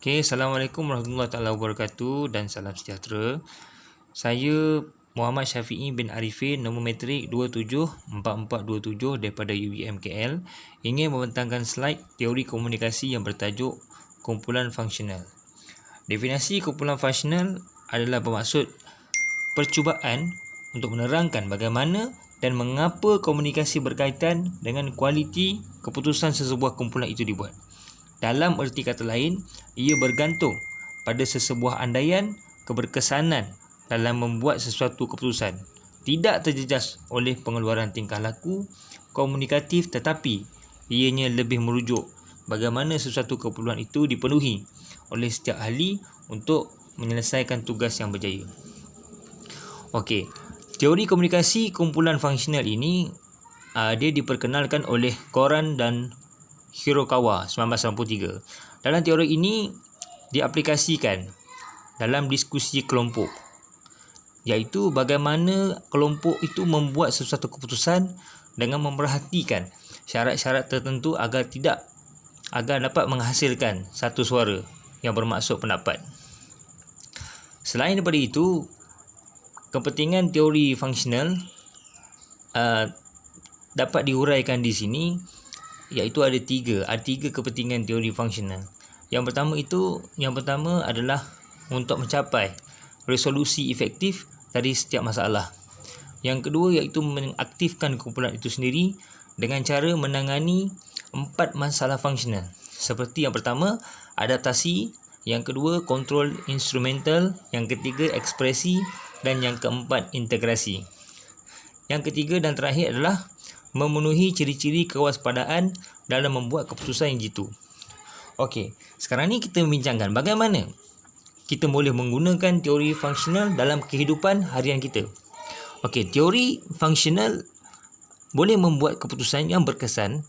Okay, Assalamualaikum warahmatullahi taala wabarakatuh dan salam sejahtera. Saya Muhammad Syafi'i bin Arifin, nombor matrik 274427 daripada UiM KL, ingin membentangkan slide teori komunikasi yang bertajuk kumpulan fungsional. Definisi kumpulan fungsional adalah bermaksud percubaan untuk menerangkan bagaimana dan mengapa komunikasi berkaitan dengan kualiti keputusan sesebuah kumpulan itu dibuat. Dalam erti kata lain, ia bergantung pada sesebuah andaian keberkesanan dalam membuat sesuatu keputusan. Tidak terjejas oleh pengeluaran tingkah laku komunikatif, tetapi ianya lebih merujuk bagaimana sesuatu keperluan itu dipenuhi oleh setiap ahli untuk menyelesaikan tugas yang berjaya. Okey, teori komunikasi kumpulan fungsional ini dia diperkenalkan oleh Koran dan Hirokawa 1993. Dalam teori ini diaplikasikan dalam diskusi kelompok, iaitu bagaimana kelompok itu membuat sesuatu keputusan dengan memerhatikan syarat-syarat tertentu agar dapat menghasilkan satu suara yang bermaksud pendapat. Selain daripada itu, kepentingan teori fungsional dapat diuraikan di sini, iaitu ada tiga kepentingan teori fungsional. Yang pertama adalah untuk mencapai resolusi efektif dari setiap masalah. Yang kedua iaitu mengaktifkan kumpulan itu sendiri dengan cara menangani 4 masalah fungsional. Seperti yang pertama, adaptasi, yang kedua kontrol instrumental, yang ketiga ekspresi, dan yang keempat integrasi. Yang ketiga dan terakhir adalah memenuhi ciri-ciri kewaspadaan dalam membuat keputusan yang jitu. Okey, sekarang ni kita membincangkan bagaimana kita boleh menggunakan teori fungsional dalam kehidupan harian kita. Okey, teori fungsional boleh membuat keputusan yang berkesan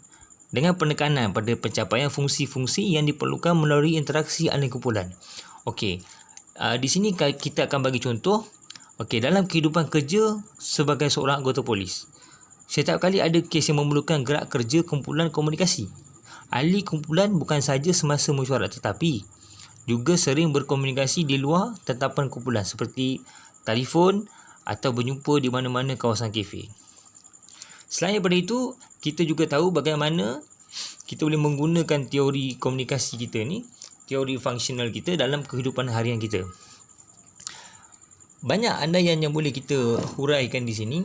dengan penekanan pada pencapaian fungsi-fungsi yang diperlukan melalui interaksi ahli kumpulan. Okey, di sini kita akan bagi contoh. Okey, dalam kehidupan kerja sebagai seorang anggota polis, setiap kali ada kes yang memerlukan gerak kerja kumpulan komunikasi. Ahli kumpulan bukan sahaja semasa mesyuarat, tetapi juga sering berkomunikasi di luar tetapan kumpulan seperti telefon atau berjumpa di mana-mana kawasan kafe. Selain daripada itu, kita juga tahu bagaimana kita boleh menggunakan teori komunikasi kita ni, teori fungsional kita dalam kehidupan harian kita. Banyak andaian yang boleh kita huraikan di sini.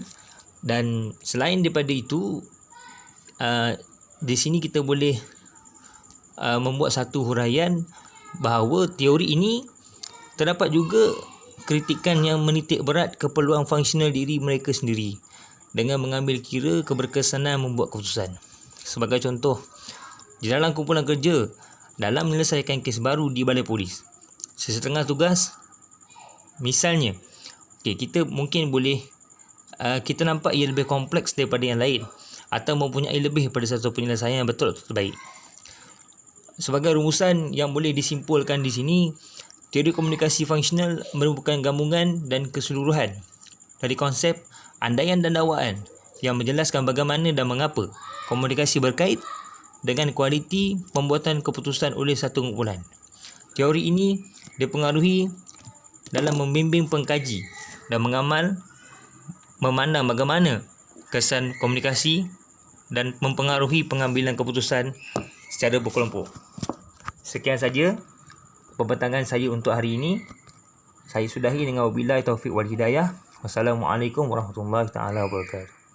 Dan selain daripada itu, di sini kita boleh membuat satu huraian bahawa teori ini terdapat juga kritikan yang menitik berat keperluan fungsional diri mereka sendiri dengan mengambil kira keberkesanan membuat keputusan. Sebagai contoh, di dalam kumpulan kerja, dalam menyelesaikan kes baru di balai polis, sesetengah tugas, misalnya, kita mungkin boleh kita nampak ia lebih kompleks daripada yang lain atau mempunyai lebih pada satu penyelesaian yang betul atau terbaik. Sebagai rumusan yang boleh disimpulkan di sini, teori komunikasi fungsional merupakan gabungan dan keseluruhan dari konsep, andaian dan dakwaan yang menjelaskan bagaimana dan mengapa komunikasi berkait dengan kualiti pembuatan keputusan oleh satu kumpulan. Teori ini dipengaruhi dalam membimbing pengkaji dan memandang bagaimana kesan komunikasi dan mempengaruhi pengambilan keputusan secara berkelompok. Sekian saja pembentangan saya untuk hari ini. Saya sudahi dengan wabillahi taufiq wal hidayah. Wassalamualaikum warahmatullahi taala wabarakatuh.